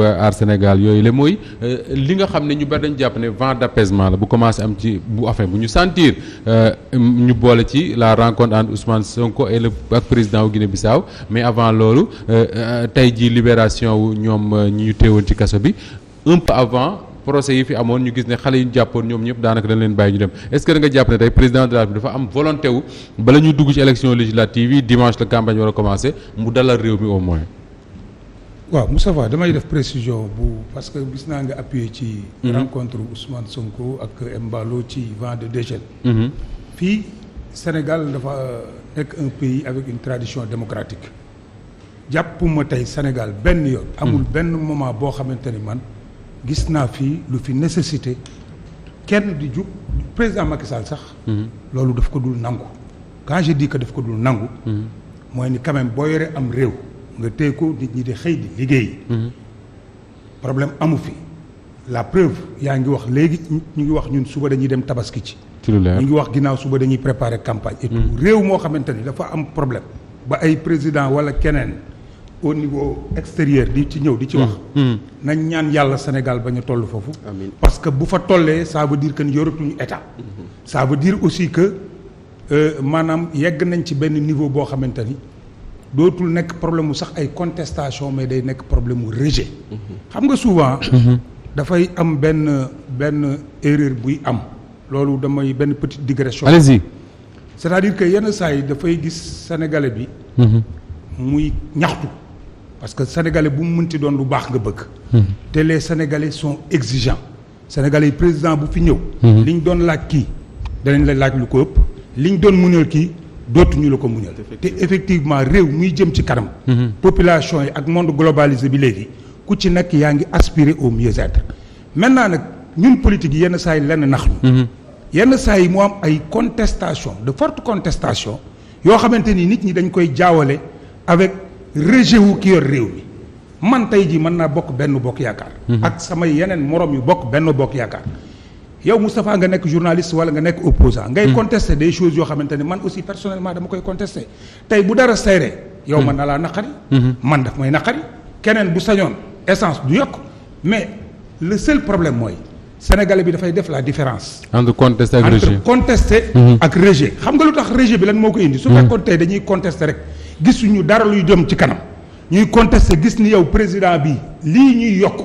aar Sénégal yooyu la mooy li nga xam ne ñu bari dañu jàpp ne vent d'apaisement la bu commencé am ci bu ñu sentir ñu boole ci la rencontre entre Ousmane Sonko et ak président wu Guinée-Bissau mais avant loolu tey jii libération wu ñoom ñi ñu teewoon ci kaso bi un peu avant procès yi fi amoon ñu gis ne xale yi ñu jàppoon ñoom ñëpp daanaka dañ leen bàyyi ñu dem est-ce que da nga jàpp ne tey président de la République dafa am volonté wu bala ñuy dugg ci élection législative yi dimanche la campagne war a commencer mu dalal réew mi au moins. waaw Moustapha damay def précision parce que gis naa nga appuyé ci rencontre Ousmane Sonko ak Embalo ci vent de dégel. fii Sénégal dafa nekk un pays avec une tradition démocratique jàppuma tey Sénégal benn yoon amul benn moment boo xamante ni man gis naa fii lu fi nécessité kenn di jug président Macky Sall sax loolu daf ko dul nangu quand je dis que daf ko dul nangu mooy ni quand même boo yoree am réew nga téye ko nit ñi di xëy di liggéey problème amu fi la preuve yaa ngi wax léegi ñu ngi wax ñun suba dañuy dem tabaski ci ñu ngi wax ginnaaw suba dañuy préparer campagne et tout réew moo xamante ni dafa am problème ba ay président wala keneen au niveau extérieur di ci ñëw di ci wax nañ ñaan yàlla Sénégal ba ñu toll foofu parce que bu fa tollee ça veut dire que ni yoratuñu état ça veut dire aussi que maanaam yegg nañ ci benn niveau boo xamante ni dootul nekk problème mu sax ay contestation mais day nekk problème mu rejet xam nga souvent dafay am benn erreur buy am loolu damay benn petite digression allez-y c'est-à-dire que yenn saa yi dafay gis sénégalais bi muy ñaxtu parce que sénégalais bu mu mënti doon lu baax nga bëgg te les sénégalais sont exigeants sénégalais yi président bu fi ñëw liñ doon laaj kii danañ la laaj lu ko ëpp liñ doon muñal kii dootuñu la ko muñal te effectivement réew muy jëm ci kanam population yi ak monde globalisé bi léegi ku ci nekk yaa ngi aspirer au mieux-être maintenant nag ñun politique yi yenn saa yi lenn nax ñu yenn saa yi mu am ay contestation de forte contestation yoo xamante ni nit ñi dañ koy jaawale avec rejet wu ki yor réew mi man tey jii mën naa bokk benn bokk yaakaar ak samay yeneen morom yu bokk benn bokk yaakaar yow Moustapha nga nekk journaliste wala nga nekk opposant ngay contester des choses yoo xamante ne man aussi personnellement dama koy contester tey bu dara seyree yow mën na laa naqari man daf may naqari keneen bu sañoon essence du yokk mais le seul problème mooy sénégalais bi dafay def la différence entre contester ak rejet entre contester ak rejet xam nga lu tax rejet bi lan moo ko indi su fekkoon tey dañuy contester rek gisuñu dara luy jëm ci kanam ñuy contester gis ni yow président bi lii ñuy yokk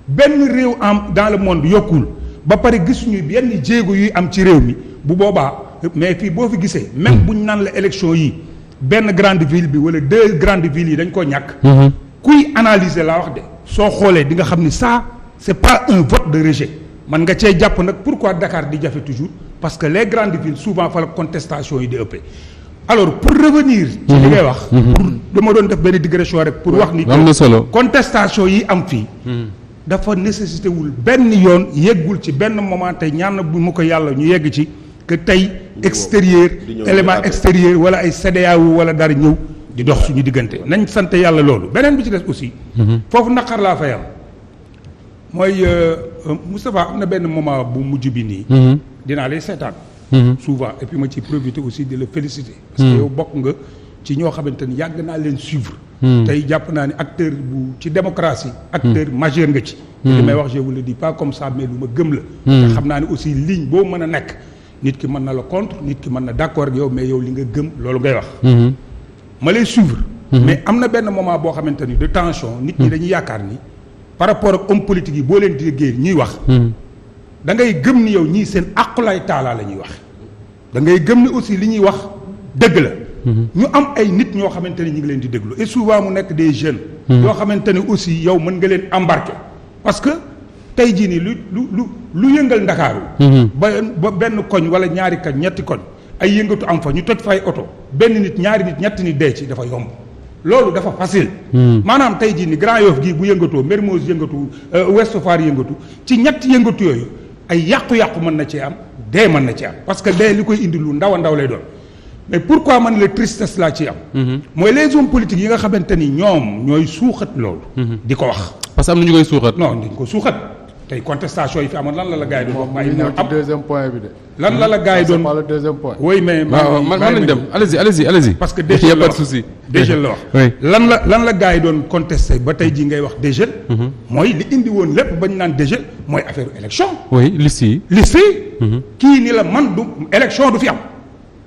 benn réew am dans le monde yokkul ba pare gisuñu benn jéego yuy am ci réew mi bu boobaa mais fii boo fi gisee même buñ naan la élection yi benn grande ville bi wala deux grandes villes yi dañ koo ñàkk kuy analyser laa wax de soo xoolee di nga xam ni ça c'est pas un vote de rejet man nga cee jàpp nag pourquoi Dakar di jafe toujours parce que les grandes villes souvent fa la contestation yi di ëppee alors pour revenir ci li ngay wax pour dama doon def benn digression rek pour wax ni am na solo contestation yi am fii dafa nécessité wul benn yoon yeggul ci benn moment tey ñaan bu mu ko yàlla ñu yegg ci que tey extérieur élément extérieur wala ay CEDEAO wala dara ñëw di dox suñu diggante nañ sant yàlla loolu beneen bi ci des aussi foofu naqar laa fay am mooy Moustapha am na benn moment bu mujj bi nii dinaa lay seetaan souvent et puis ma ci profiter aussi de le féliciter parce que yow bokk nga ci ñoo xamante ni yàgg naa leen suivre tey jàpp naa ni acteur bu ci démocratie acteur majeur nga ci li may wax je vous le dis pas comme ça mais lu ma gëm la te xam naa ni aussi ligne boo mën a nekk nit ki mën na la contre nit ki mën na d'accord ak yow mais yow li nga gëm loolu ngay wax ma lay suivre mais am na benn moment boo xamante ni de tension nit ñi dañuy yaakaar ni par rapport ak homme politique yi boo leen déggee ñuy wax da ngay gëm ni yow ñii seen aqulay taalaa la ñuy wax da ngay gëm ni aussi li ñuy wax dëgg la ñu am ay nit ñoo xamante ni ñu ngi leen di déglu et souvent mu nekk des jeunes yoo xamante ni aussi yow mën nga leen embarquer parce que tey jii nii lu yëngal Ndakaaru ba benn koñ wala ñaari koñ ñetti koñ ay yëngatu am fa ñu toj fay oto benn nit ñaari nit ñetti nit dee ci dafa yomb loolu dafa facile maanaam tey jii ni Grand Yoff gii bu yëngatoo Mermoz yëngatu Ouest Foire yëngatu ci ñetti yëngatu yooyu ay yàqu-yàqu mën na ci am dee mën na ci am parce que dee li koy indi lu ndaw a ndaw lay doon mais pourquoi man la tristesse laa ci am mooy les hommes politiques yi nga xamante ni ñoom ñooy suuxat loolu di ko wax parce que am na ñu koy suuxat non dañ ko suuxat tey contestation yi fi amoon lan la gars yi doon wax. waaye ñëw ci deuxième point bi de. lan la gars yi doon c'est pas le deuxième point. oui mais man lañ dem allez-y. parce que y a pas de souci. dégel la wax. oui lan la gars yi doon contesté ba tey jii ngay wax dégel. mooy li indi woon lépp ba ñu naan dégel mooy affaire élection. oui liste yi. kii ni la man du élection du fi am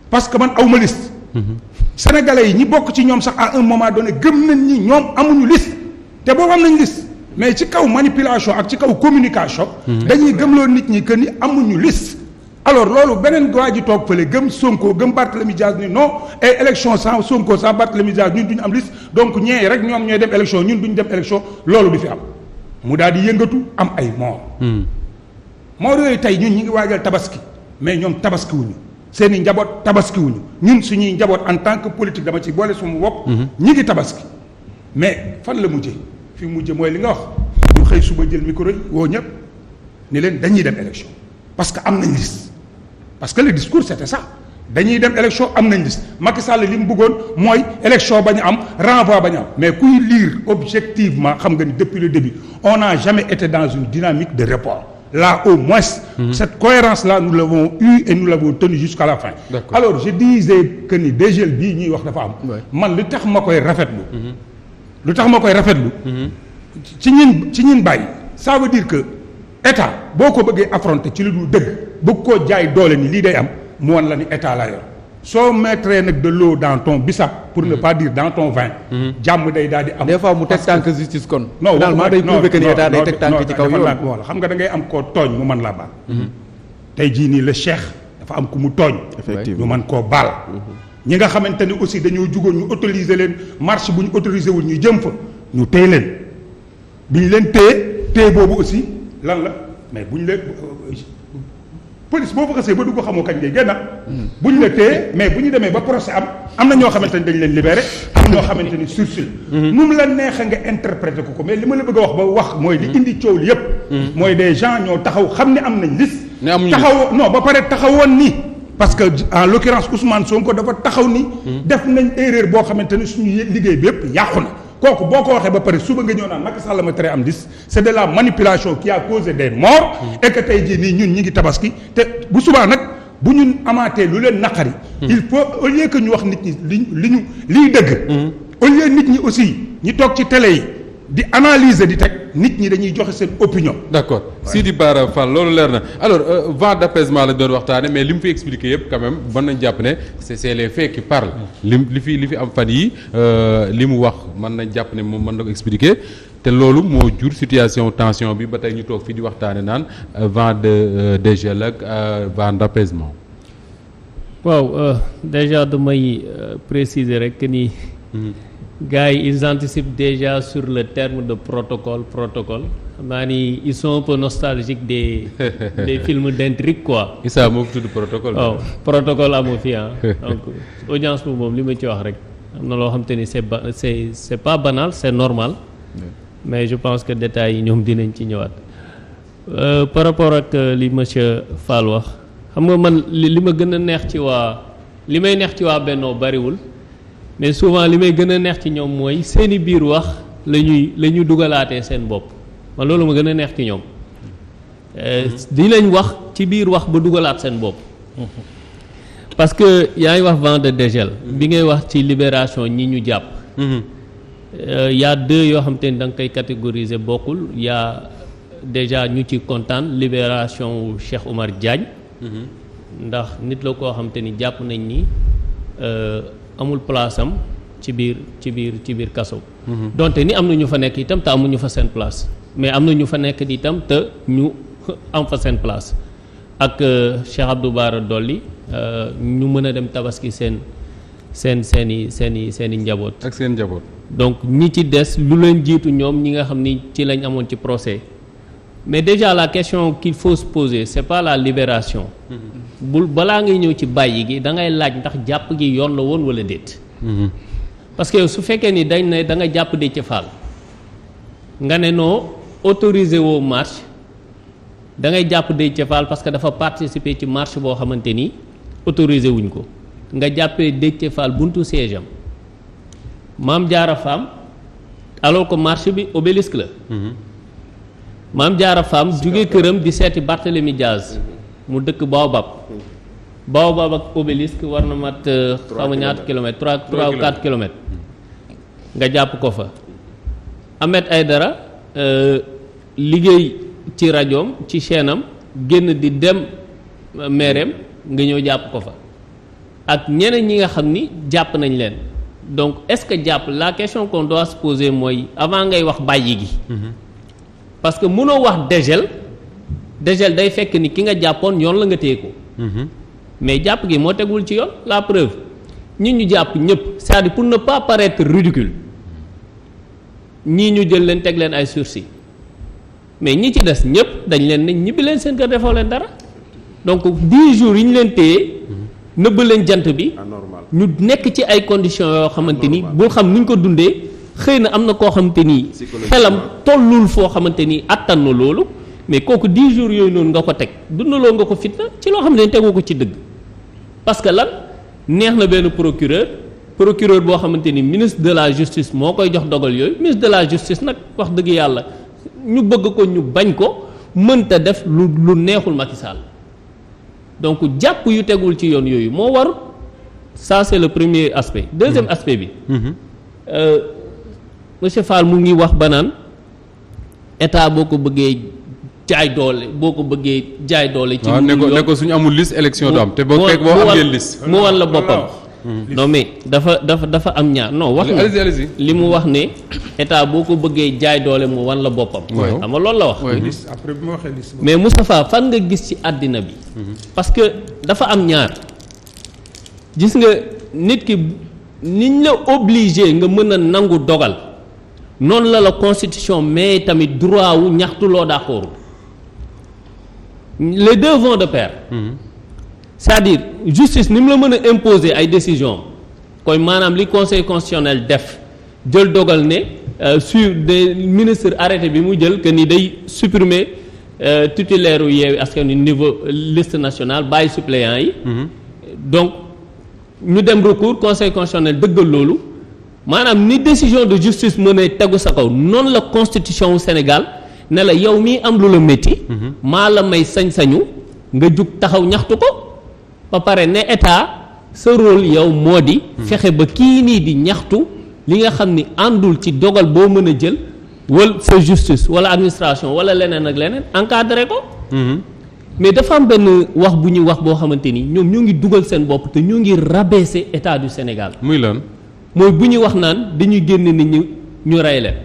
parce que man awma liste. sénégalais yi ñi bokk ci ñoom sax à un moment donné gëm nañ ni ñoom amuñu liste te boobu am nañ liste mais ci kaw manipulation ak ci kaw communication. dañuy gëmloo nit ñi que ni amuñu liste. alors loolu beneen waa ji toog fële gëm Sonko gëm Barthélémy Dias ni non et élection sans Sonko sans Barthélémy Dias ñun duñu am liste donc ñee rek ñoom ñooy dem élection ñun duñu dem élection loolu du fi am mu daal di yëngatu am ay moor. moor yooyu tey ñun ñi ngi waajal tabaski mais ñoom tabaskiwuñu seen i njaboot tabaskiwuñu ñun suñuy njaboot en tant que politique dama ci boole suma bopp. ñi ngi tabaski mais fan la mujjee fi mujjee mooy li nga wax ñu xëy suba jël micro yi woo ñëpp ni leen dañuy dem élection parce que am nañ liste parce que le discours c'était ça dañuy dem élection am nañ liste Macky Sall li mu bëggoon mooy élection bañ a am renvoi bañ a am mais kuy lire objectivement xam nga ni depuis le début on n'a jamais été dans une dynamique de report. Là au moins cette cohérence-là nous l'avons eue et nous l'avons tenue jusqu'à la fin. Alors je disais que ni dégel bii ñuy wax dafa am. man lu tax ma koy rafetlu. ci ñin bàyyi ça veut dire que état boo ko bëggee affronter ci lu dul dëgg bëgg koo jaay doole ni lii day am mu wan la ni état la yor soo mettre nag de l'eau dans ton bissap pour ne pas dire dans ton vin. jàmm day daal di am. des fois mu teg tànk justice kon. non finalement day prouver que ni état day teg tànk ci kaw yoon. xam nga da ngay am koo tooñ mu mën laa baal. tey jii nii le cheikh dafa am ku mu tooñ. effectivement ñu mën koo baal. ñi nga xamante ni aussi dañoo jugoon ñu autoriser leen marche bu ñu autorisé wul ñu jëm fa ñu téye leen bi ñu leen téye boobu aussi lan la mais bu ñu leen police boo fa xasee ba du ko xamoo kañ ngay génn bu ñu la téye mais bu ñu demee ba procès am na ñoo xamante ni dañ leen libéré am ñoo xamante ni sursis nu mu la neexee nga interpréter ko mais li ma la bëgg a wax ba wax mooy li indi coow li yépp mooy des gens ñoo taxaw xam ne am nañ liste taxaw non ba pare taxawoon ni parce que en l'occurrence Ousmane Sonko dafa taxaw ni def nañ erreur boo xamante ni suñu liggéey bi yépp yàqu na kooku boo ko waxee ba pare suba nga ñëw naan Macky Sall ma tere am liste c'est de la manipulation qui a causé des morts et que tey jii nii ñun ñi ngi tabaski te bu subaa nag bu ñun amaatee lu leen naqari il faut au lieu que ñu wax nit ñi liy dëgg au lieu nit ñi aussi ñi toog ci télé yi di analyser di teg nit ñi dañuy joxe seen opinion. d'accord Sidi Bara Fall loolu leer na alors vent d'apaisement la doon waxtaane mais li mu fi expliqué yëpp quand même mën nañ jàpp ne c'est les faits qui parlent li fi am fan yi li mu wax mën nañ jàpp ne moom mën na ko expliquer te loolu moo jur situation tension bi ba tey ñu toog fii di waxtaane naan vent de dégel ak vent d'apaisement. waaw déjà damay préciser rek ni. gars yi ils anticipent déjà sur le terme de protocole xam naa ni ils sont un peu nostalgiques des films d'intrigue quoi. Issa moo fi tudd protocole. waaw protocole amu fi donc audience bi moom li ma ci wax rek am na loo xam te ni c'est pas banal c'est normal. mais je pense que détails yi ñoom dinañ ci ñëwaat. par rapport ak li monsieur Fall wax xam nga man li ma gën a neex ci li may neex ci waa Benno bariwul. mais souvent li may gën a neex ci ñoom mooy seeni biir wax la ñuy dugalaatee seen bopp man loolu ma gën a neex ci ñoom dinañ wax ci biir wax ba dugalaat seen bopp parce que yaa ngi wax vent de dégel bi ngay wax ci libération ñi ñu jàpp y a deux yoo xam te ni da nga koy catégoriser bokkul y a déjà ñu ci kontaan libération wu Cheikh Oumar Diagne ndax nit la koo xam te ni jàpp nañ ni amul place am ci biir kaso. donte ni am na ñu fa nekk itam te amuñu fa seen place mais am na ñu fa nekk itam te ñu am fa seen place ak Cheikh Abdou Bara Dolly ñu mën a dem tabaski seeni njaboot. ak seen njaboot. donc ñi ci des lu leen jiitu ñoom ñi nga xam ni ci lañ amoon ci procès mais déjà la question qu'il faut se poser c'est pas la libération. balaa ngay ñëw ci bàyyi gi da ngay laaj ndax jàpp gi yoon la woon wala déet. parce que su fekkee ni dañ ne da nga jàpp Déthié Fall nga ne noo autorisé woo marche da ngay jàpp Déthié Fall parce que dafa participer ci marche boo xamante ni autorisé wuñ ko nga jàppee Déthié Fall buntu siège am Mame Diarra Fam alors que marche bi obélisque la. Mame Diarra Fam jóge këram di seeti Barthélémy Diaz mu dëkk Baobab ak Obélisque war na mat xaw ma ñaata kilomètres 3 ou 4 kilomètres nga jàpp ko fa. Ahmed Aïdara liggéey ci rajoom ci chaîne am génn di dem meereem nga ñëw jàpp ko fa ak ñeneen ñi nga xam ni jàpp nañ leen donc est-ce que jàpp la question qu'on doit se poser mooy avant ngay wax bàyyi gi. parce que mënoo wax dégel day fekk ni ki nga jàppoon yoon la nga téye ko. mais jàpp gi moo tegul ci yoon la preuve ñi ñu jàpp ñëpp c'est-à-dire pour ne pas paraître ridicule ñii ñu jël leen teg leen ay sursis mais ñi ci des ñëpp dañ leen ne ñibbi leen seen kër defoo leen dara donc 10 jours yi ñu leen téye nëbb leen jant bi ñu nekk ci ay conditions yoo xamante ni bul xam ni ñu ko dundee xëy na am na koo xamante ni xelam tollul foo xamante ni attan na loolu mais kooku 10 jours yooyu noonu nga ko teg dundaloo nga ko fitna ci loo xam ne tegu ko ci dëgg parce que lan neex na benn procureur boo xamante ni ministre de la justice moo koy jox dogal yooyu ministre de la justice nag wax dëgg yàlla ñu bëgg ko ñu bañ ko mënta def lu neexul Macky Sall donc jàpp yu tegul ci yoon yooyu moo war ça c'est le premier aspect deuxième aspect bi monsieur Fall mu ngi wax ba naan état boo ko bëggee jaay doole ci ne ko suñu amul liste élection du am te boo fekk boo am ngeen liste mu wan la boppam non mais dafa am ñaar non wax na li mu wax ne état boo ko bëggee jaay doole mu wan la boppam xam nga loolu la wax après bi ma waxee liste mais Moustapha fan nga gis ci àddina bi parce que dafa am ñaar gis nga nit ki niñ la obligé nga mën a nangu dogal noonu la constitution mais tamit droit wu ñaxtu loo d'accord les deux vont de pair c'est-à-dire justice ni mu la mën a imposer ay décisions koy maanaam li conseil constitutionnel def jël dogal ne sur des ministres arrêté bi mu jël que ni day supprimer titulaire u Yewwi Askan Wi niveau liste nationale bàyyi suppléants yi donc ñu dem recours conseil constitutionnel dëggal loolu maanaam ni décision de justice mën a tegu sa kaw noonu la constitution wu Sénégal ne la yow mii am lu la métti maa la may sañ-sañu nga jug taxaw ñaxtu ko ba pare ne état sa rôle yow moo di fexe ba kii nii di ñaxtu li nga xam ni àndul ci dogal boo mën a jël wala sa justice wala administration wala leneen ak leneen encadré ko mais dafa am benn wax bu ñuy wax boo xamante ni ñoom ñoo ngi dugal seen bopp te ñoo ngi rabaisser état du Sénégal muy lan mooy bu ñuy wax naan dañuy génn nit ñi ñu rey leen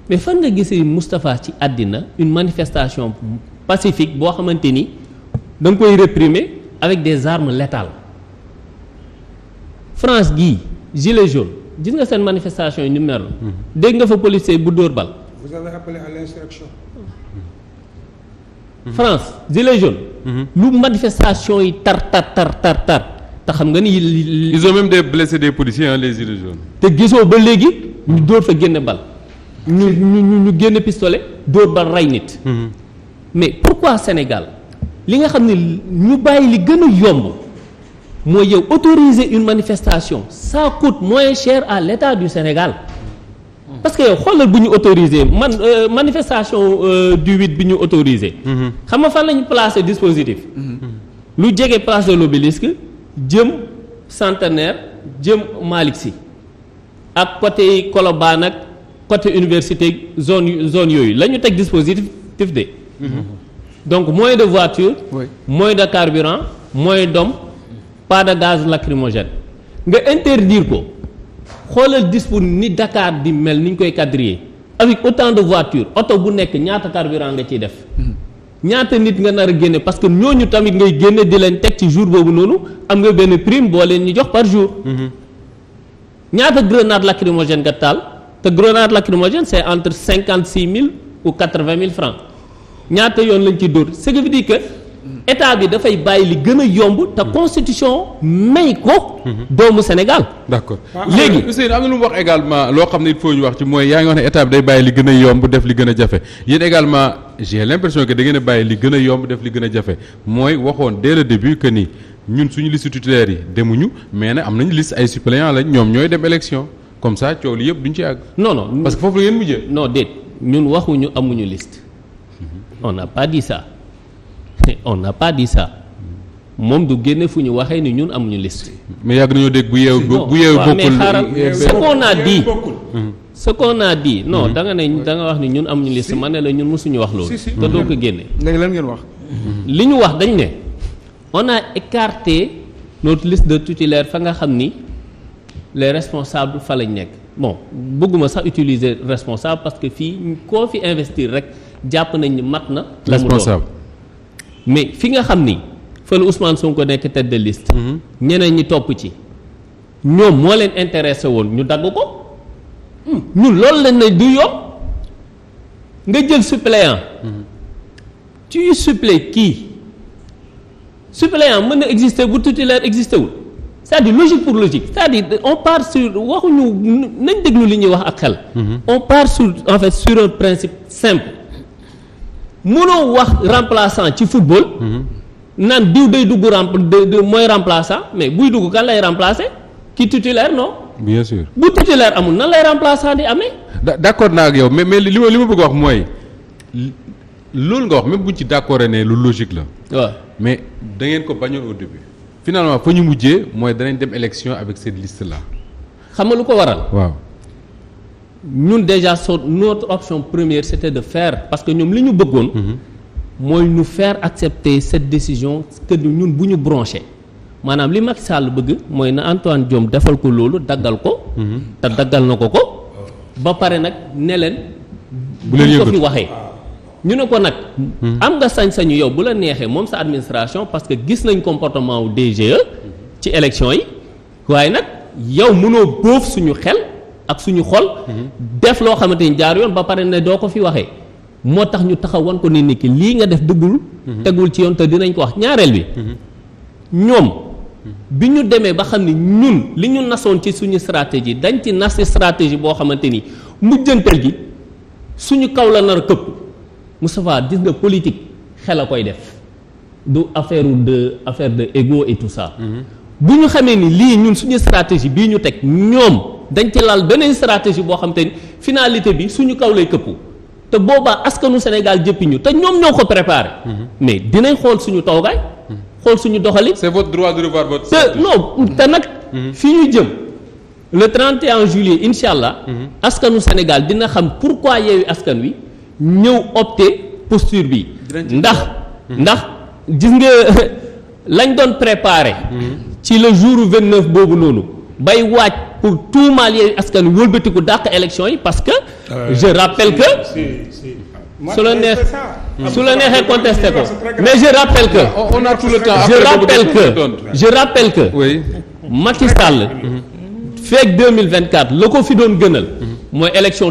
mais fan nga gisee Moustapha ci àddina une manifestation pacifique boo xamante ni da nga koy réprimer avec des armes létales France gii gilet jaune gis nga seen manifestation yi ni mu meroon dégg nga fa policier bu dóor bal. Vous avez appelé à l'insurrection. France gilet jaune. lu manifestation yi tar te xam nga ni. ils ont même des blessés des policiers les gilets jaunes. te gisoo ba léegi ñu dóor fa génne bal ñu génne pistolet dóor bal rey nit. mais pourquoi Sénégal li nga xam ne ñu bàyyi li gën a yomb mooy yow autoriser une manifestation ça coûte moins cher à l'État du Sénégal parce que yow xoolal bu ñu autoriser manifestation du 8 bi ñu autorisé. xam nga fan la ñu placer dispositif. lu jege place de l'Obélisque jëm Centenaire jëm Malick Sy ak côté Colobane ak côté université zone yooyu la ñu teg dispositif de. donc moins de voitures, moins de carburant, moins d'hommes, pas de gaz lacrymogène nga interdire ko xoolal disponible ni Dakar di mel ni ñu koy quadriller avec autant de voitures oto bu nekk ñaata carburant nga ciy def ñaata nit nga nar a génne parce que ñooñu tamit ngay génne di leen teg ci jour boobu noonu am nga benn prime boo leen ñu jox par jour ñaata grenade lacrymogène nga taal te grenade lacrymogène c'est entre 56 000 ou 80 000 francs ñaata yoon lañ ci dóor ce qui veut dire que état bi dafay bàyyi li gën a yomb te constitution may ko doomu Sénégal. d'accord léegi Ousseynou am na lu mu wax également loo xam ne il faut ñu wax ci mooy yaa ngi wax ne état bi day bàyyi li gën a yomb def li gën a jafe yéen également j'ai l'impression que da ngeen a bàyyi li gën a yomb def li gën a jafe mooy waxoon dès le début que ni ñun suñu liste titulaire yi demuñu mais nag am nañu liste ay suppléants lañ ñoom ñooy dem élection comme ça coow li yëpp duñ ci àgg. non parce que foofu la ngeen mujjee. non déet ñun waxuñu amuñu liste. on n'a pas dit ça on n'a pas dit ça moom du génne fu ñu waxee ni ñun amuñu liste. mais yàgg nañoo dégg bu yeewu bokkul. mais xaaral ce qu'on a dit non da nga wax ni ñun amuñu liste ma ne la ñun mësuñu wax loolu. te doo ko génne. léegi lan ngeen wax. li ñu wax dañ ne on a écarté notre liste de titulaires fa nga xam ni les responsables fa lañ nekk bon bëgguma sax utiliser responsable parce que fii koo fi investir rek jàpp nañ ni mat na. responsable mais fi nga xam ni fa la Ousmane Sonko nekk tête de liste. ñeneen ñi topp ci ñoom moo leen intéressé woon ñu dagg ko. ñun loolu lañ ne du yoon nga jël suppléant tu supplées kii suppléant mën na exister bu titulaire existé wul c'est-à-dire logique pour logique c'est-à-dire on part sur waxuñu nañ déglu li ñuy wax ak xel. On part sur en fait sur un principe simple mënoo wax remplaçant ci football. naan diw day dugg mooy remplaçant mais buy dugg kan lay remplacer ki titulaire non. bien sûr bu titulaire amul nan lay remplaçant di amee. d'accord naa ak yow mais li ma bëgg wax mooy loolu nga wax même buñ ci d'accord ne lu logique la. waaw mais da ngeen ko bañoon au début. finalement fa ñu mujjee mooy danañ dem élection avec cette liste là. xam nga lu ko waral. waaw ñun déjà notre option première c'était de faire parce que ñoom li ñu bëggoon. mooy nous faire accepter cette décision que ñun bu ñu bronché. maanaam li Macky Sall bëgg mooy na Antoine Diome defal ko loolu daggal ko. te daggal na ko ba pare nag ne leen. bu leen ko fi waxee. ñu ne ko nag. am nga sañ-sañu yow bu la neexee moom sa administration parce que gis nañ comportement wu DGE. ci élection yi. waaye nag yow mënoo boof suñu xel ak suñu xol. def loo xamante ni jaar yoon ba pare ne doo ko fi waxee. moo tax ñu taxaw wan ko ni ki lii nga def dëggul. tegul ci yoon te dinañ ko wax ñaareel bi. ñoom. bi ñu demee ba xam ni ñun li ñu nasoon ci suñu stratégie dañ ci nas stratégie boo xamante ni mujjantal gi suñu kaw la nar a këpp Moustapha gis nga politique xel a koy def du affaire de ego et tout ça. bu ñu xamee ni lii ñun suñu stratégie bii ñu teg ñoom dañ ci lal beneen stratégie boo xamante ni finalité bi suñu kaw lay këpp te boobaa askanu Sénégal jëppi ñu te ñoom ñoo ko préparé. mais dinañ xool suñu toogaay. xool suñu doxali. c'est votre droit de revoir votre. te nag. fi ñu jëm le 31 juillet incha allah. askanu Sénégal dina xam pourquoi Yewwi Askan Wi ñëw opter posture bi. ndax gis nga lañ doon préparer. ci le jour 29 boobu noonu bay waaj pour tuumaal Yewwi Askan Wi wëlbatiku dàq élection yi parce que. je rappelle que. su la neexee contesté ko mais je rappelle que. on a tout le temps. je rappelle que. oui Macky Sall. feek 2024 la ko fi doon gënal. mooy élection.